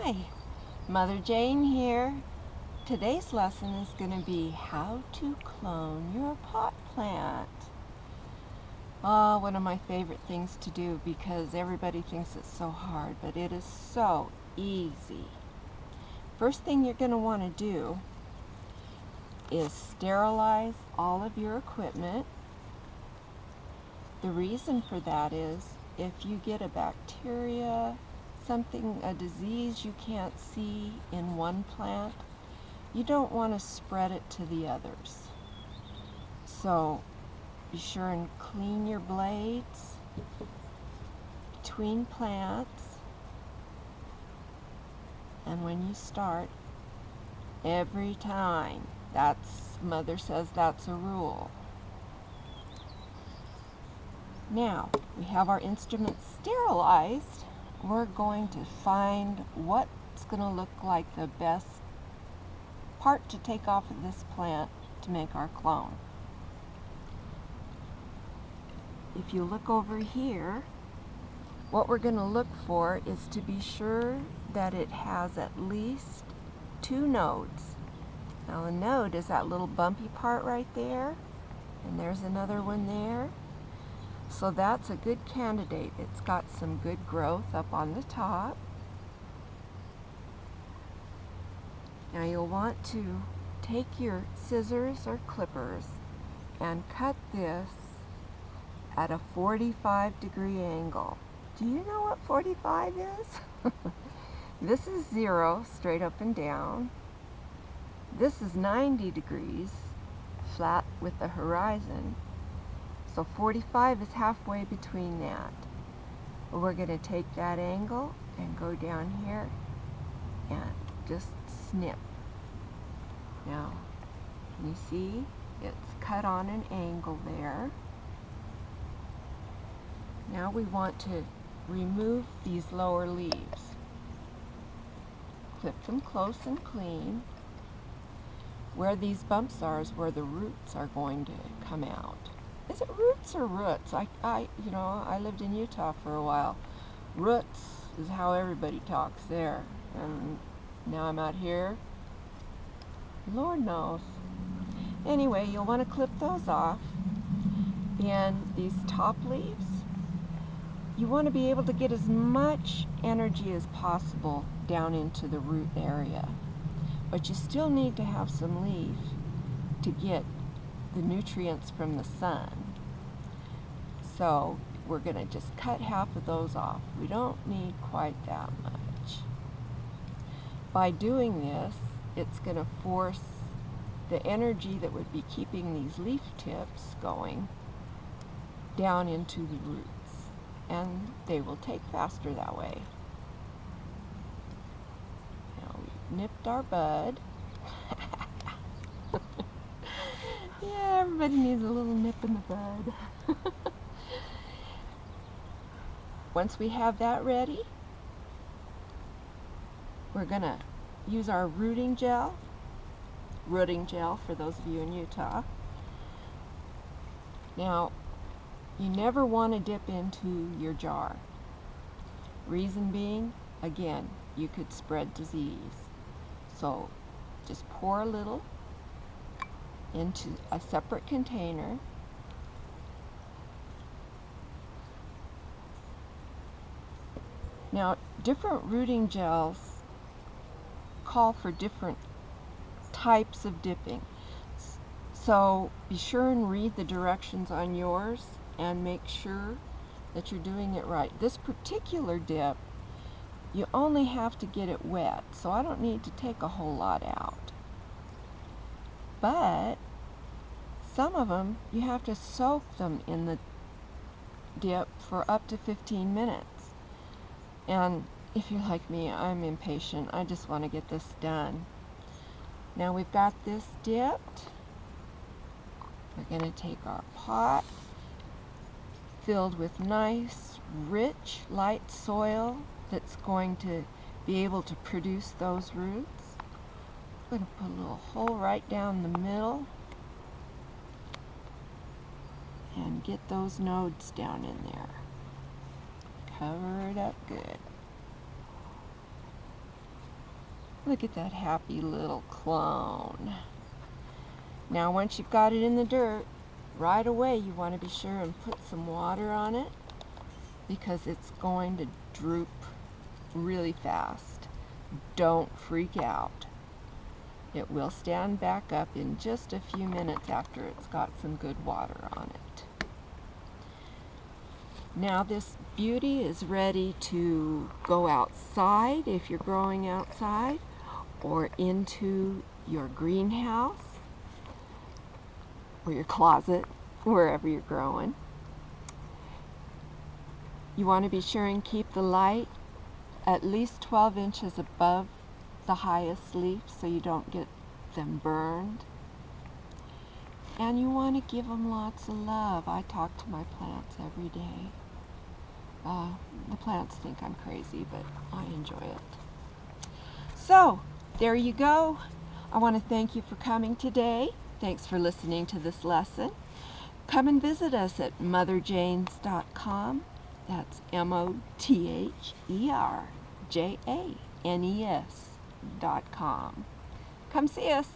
Hi, Mother Jane here. Today's lesson is going to be how to clone your pot plant. Oh, one of my favorite things to do because everybody thinks it's so hard, but it is so easy. First thing you're going to want to do is sterilize all of your equipment. The reason for that is if you get a bacteria, a disease you can't see in one plant, you don't want to spread it to the others. So be sure and clean your blades between plants, and when you start, every time, Mother says that's a rule. Now we have our instruments sterilized. We're going to find what's going to look like the best part to take off of this plant to make our clone. If you look over here, what we're going to look for is to be sure that it has at least 2 nodes. Now the node is that little bumpy part right there, and there's another one there. So that's a good candidate. It's got some good growth up on the top. Now you'll want to take your scissors or clippers and cut this at a 45-degree angle. Do you know what 45 is? This is 0, straight up and down. This is 90 degrees, flat with the horizon. So 45 is halfway between that. We're going to take that angle and go down here and just snip. Now, can you see? It's cut on an angle there. Now we want to remove these lower leaves. Clip them close and clean. Where these bumps are is where the roots are going to come out. Is it roots or roots? I lived in Utah for a while. Roots is how everybody talks there. And now I'm out here. Lord knows. Anyway, you'll want to clip those off. And these top leaves, you want to be able to get as much energy as possible down into the root area. But you still need to have some leaf to get the nutrients from the sun. So we're going to just cut half of those off. We don't need quite that much. By doing this, it's going to force the energy that would be keeping these leaf tips going down into the roots, and they will take faster that way. Now we've nipped our bud. Yeah, everybody needs a little nip in the bud. Once we have that ready, we're going to use our rooting gel for those of you in Utah. Now, you never want to dip into your jar. Reason being, again, you could spread disease. So just pour a little into a separate container. Now, different rooting gels call for different types of dipping. So be sure and read the directions on yours and make sure that you're doing it right. This particular dip, you only have to get it wet, so I don't need to take a whole lot out. But some of them, you have to soak them in the dip for up to 15 minutes. And if you're like me, I'm impatient. I just want to get this done. Now we've got this dipped. We're going to take our pot filled with nice, rich, light soil that's going to be able to produce those roots. I'm going to put a little hole right down the middle and get those nodes down in there. Cover it up good. Look at that happy little clone. Now once you've got it in the dirt, right away you want to be sure and put some water on it because it's going to droop really fast. Don't freak out. It will stand back up in just a few minutes after it's got some good water on it. Now this beauty is ready to go outside if you're growing outside, or into your greenhouse or your closet, wherever you're growing. You want to be sure and keep the light at least 12 inches above the highest leaf so you don't get them burned. And you want to give them lots of love. I talk to my plants every day. The plants think I'm crazy, but I enjoy it. So, there you go. I want to thank you for coming today. Thanks for listening to this lesson. Come and visit us at motherjanes.com. That's MOTHERJANES.com. Come see us.